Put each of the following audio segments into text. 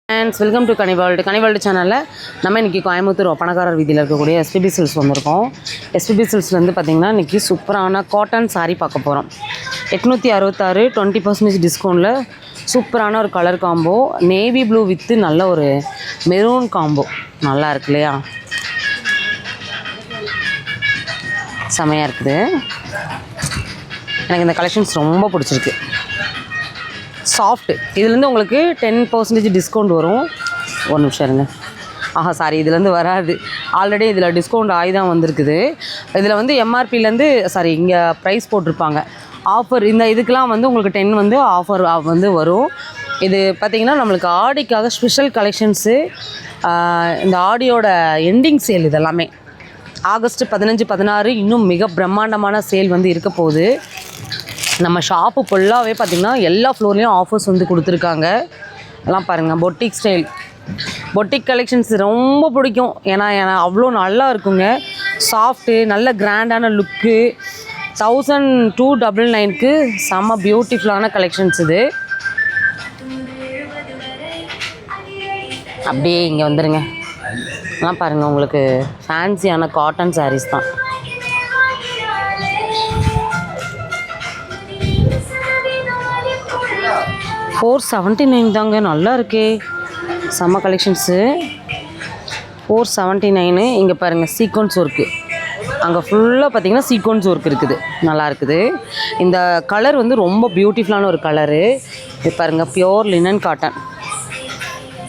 Friends, welcome to கனிவேர்ல்டு சேனலில் நம்ம இன்றைக்கி கோயம்புத்தூர் ஒப்பனக்காரர் வீதியில் இருக்கக்கூடிய எஸ்பிபி சில்க்ஸ் வந்திருக்கோம். எஸ்பிபி சில்க்ஸ்லேருந்து பார்த்திங்கன்னா இன்றைக்கி சூப்பரான காட்டன் சாரீ பார்க்க போகிறோம். 866 20% டிஸ்கவுண்டில் சூப்பரான ஒரு colour combo, navy blue with நல்ல ஒரு மெரூன் காம்போ. நல்லா இருக்கு இல்லையா? செமையாக இருக்குது. எனக்கு இந்த கலெக்ஷன்ஸ் ரொம்ப பிடிச்சிருக்கு. சாஃப்ட், இதுலேருந்து உங்களுக்கு 10% டிஸ்கவுண்ட் வரும். ஒரு நிமிஷம் இருங்க. சாரி, இதுலேருந்து வராது. ஆல்ரெடி இதில் டிஸ்கவுண்ட் ஆகி தான் வந்திருக்குது. இதில் வந்து எம்ஆர்பிலேருந்து இங்கே ப்ரைஸ் போட்டிருப்பாங்க. ஆஃபர் இந்த இதுக்கெலாம் வந்து உங்களுக்கு 10 வந்து ஆஃபர் வந்து வரும். இது பார்த்திங்கன்னா நம்மளுக்கு ஆடிக்காக ஸ்பெஷல் கலெக்ஷன்ஸு. இந்த ஆடியோட எண்டிங் சேல் இதெல்லாமே ஆகஸ்ட் 15, 16 இன்னும் மிக பிரம்மாண்டமான சேல் வந்து இருக்க போகுது. நம்ம ஷாப்பு ஃபுல்லாகவே பார்த்திங்கன்னா எல்லா ஃப்ளோர்லேயும் ஆஃபர்ஸ் வந்து கொடுத்துருக்காங்க. எல்லாம் பாருங்கள், பொட்டிக் ஸ்டைல், பொட்டிக் கலெக்ஷன்ஸ் ரொம்ப பிடிக்கும். ஏன்னா அவ்வளோ நல்லா இருக்குங்க. சாஃப்ட்டு, நல்ல கிராண்டான லுக்கு. 1299க்கு செம்ம பியூட்டிஃபுல்லான கலெக்ஷன்ஸ் இது. அப்படியே இங்கே வந்துடுங்க. எல்லாம் பாருங்கள், உங்களுக்கு ஃபேன்சியான காட்டன் சாரீஸ் தான். $479 தாங்க. நல்லா இருக்கே, செம்ம கலெக்ஷன்ஸு. 479. இங்கே பாருங்கள், சீக்வன்ஸ் ஒர்க்கு. அங்கே ஃபுல்லாக பார்த்திங்கன்னா சீக்வன்ஸ் ஒர்க் இருக்குது. நல்லா இருக்குது. இந்த கலர் வந்து ரொம்ப பியூட்டிஃபுல்லான ஒரு கலரு. இது பாருங்கள், பியோர் லினன் காட்டன்,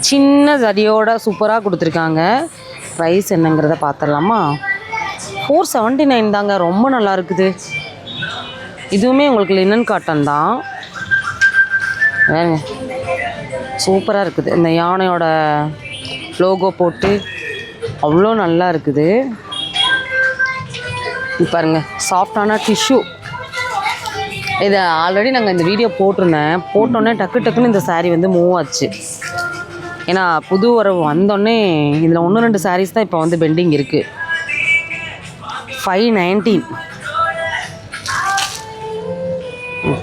சின்ன ஜடியோட சூப்பராக கொடுத்துருக்காங்க. ப்ரைஸ் என்னங்கிறத பார்த்துடலாமா? 479 தாங்க. ரொம்ப நல்லா இருக்குது. இதுவுமே உங்களுக்கு லினன் காட்டன் தான். சூப்பராக இருக்குது. இந்த யானையோட லோகோ போட்டு அவ்வளோ நல்லா இருக்குது. பாருங்கள், சாஃப்டான டிஷ்யூ. இதை ஆல்ரெடி நாங்கள் இந்த வீடியோ போட்டிருந்தேன். போட்டோன்னே டக்குன்னு இந்த சாரீ வந்து மூவ் ஆச்சு. ஏன்னா புது வரவு வந்தோடனே இதில் 1-2 சாரீஸ் தான் இப்போ வந்து பெண்டிங் இருக்குது. 519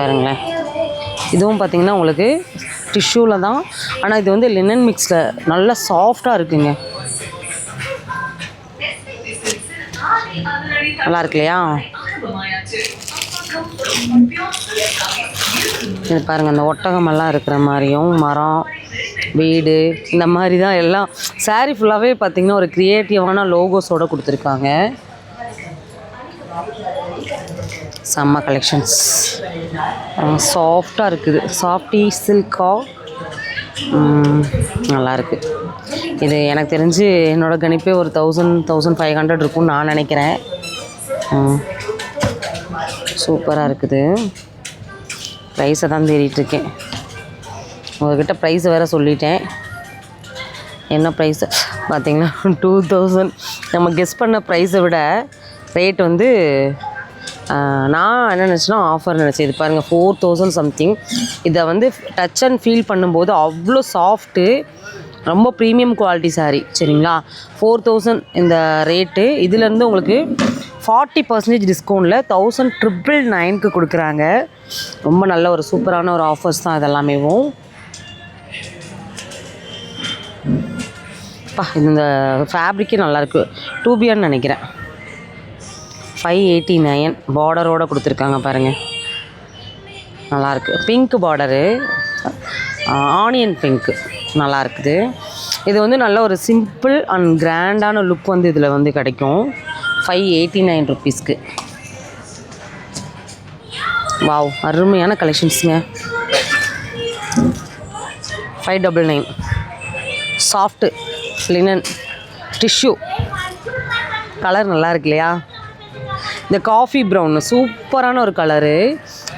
பாருங்களேன். இதுவும் பார்த்திங்கன்னா உங்களுக்கு டிஷ்யூவில் தான், ஆனால் இது வந்து லினன் மிக்ஸில் நல்லா சாஃப்டாக இருக்குங்க. நல்லா இருக்கு இல்லையா? இது பாருங்கள், இந்த ஒட்டகமெல்லாம் இருக்கிற மாதிரியும் மரம், வீடு, இந்த மாதிரி தான் எல்லாம் சாரீ ஃபுல்லாகவே பார்த்திங்கன்னா ஒரு க்ரியேட்டிவான லோகோஸோடு கொடுத்துருக்காங்க. செம்ம கலெக்ஷன்ஸ். சாஃப்டாக இருக்குது. சாஃப்டி சில்காக நல்லாயிருக்கு. இது எனக்கு தெரிஞ்சு என்னோடய கணிப்பே ஒரு 1000-1500 இருக்கும்னு நான் நினைக்கிறேன். சூப்பராக இருக்குது. ப்ரைஸை தான் தேடிட்டுருக்கேன். உங்கள்கிட்ட ப்ரைஸை வேறு சொல்லிட்டேன். என்ன ப்ரைஸு பார்த்திங்கன்னா 2000. நம்ம கெஸ் பண்ண ப்ரைஸை விட ரேட் வந்து நான் என்ன நினச்சேன்னா ஆஃபர் நினச்சேன். இது பாருங்கள், 4000 சம்திங். இதை வந்து டச் அண்ட் ஃபீல் பண்ணும்போது அவ்வளோ சாஃப்ட்டு, ரொம்ப ப்ரீமியம் குவாலிட்டி சாரீ. சரிங்களா? 4000 இந்த ரேட்டு. இதுலேருந்து உங்களுக்கு 40% டிஸ்கவுண்டில் 1999க்கு கொடுக்குறாங்க. ரொம்ப நல்ல ஒரு சூப்பரான ஒரு ஆஃபர்ஸ் தான் இதெல்லாமேவும். இந்த ஃபேப்ரிக்கே நல்லாயிருக்கு. 2Bன்னு நினைக்கிறேன். 589 பார்டரோடு கொடுத்துருக்காங்க பாருங்கள். நல்லாயிருக்கு. பிங்க் பார்டரு, ஆனியன் பிங்க்கு நல்லா இருக்குது. இது வந்து நல்ல ஒரு சிம்பிள் அண்ட் கிராண்டான லுக் வந்து இதில் வந்து கிடைக்கும். 589 ருப்பீஸ்க்கு. வாவ், அருமையான கலெக்ஷன்ஸுங்க. 599. Soft linen tissue. கலர் நல்லா இருக்கு இல்லையா? இந்த காஃபி ப்ரௌன் சூப்பரான ஒரு கலரு.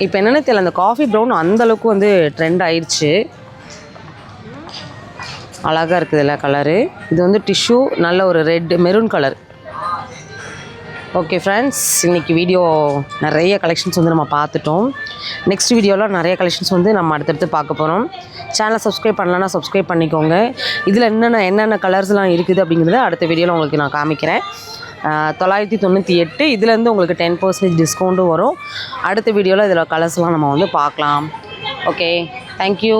இப்போ என்னென்னு தெரியல, அந்த காஃபி ப்ரௌன் அந்தளவுக்கு வந்து ட்ரெண்ட் ஆயிடுச்சு. அழகாக இருக்குது இல்லை கலரு. இது வந்து டிஷ்யூ, நல்ல ஒரு red maroon colour. Okay friends, இன்றைக்கி வீடியோ நிறைய கலெக்ஷன்ஸ் வந்து நம்ம பார்த்துட்டோம். நெக்ஸ்ட் வீடியோவில் நிறைய கலெக்ஷன்ஸ் வந்து நம்ம அடுத்தடுத்து பார்க்க போகிறோம். சேனலை சப்ஸ்கிரைப் பண்ணலன்னா சப்ஸ்கிரைப் பண்ணிக்கோங்க. இதில் என்னென்ன கலர்ஸ்லாம் இருக்குது அப்படிங்கிறத அடுத்த வீடியோவில் உங்களுக்கு நான் காமிக்கிறேன். 998. இதுலேருந்து உங்களுக்கு 10% டிஸ்கவுண்ட்டும் வரும். அடுத்த வீடியோவில் இதில் கலர்ஸ்லாம் நம்ம வந்து பார்க்கலாம். Okay, thank you.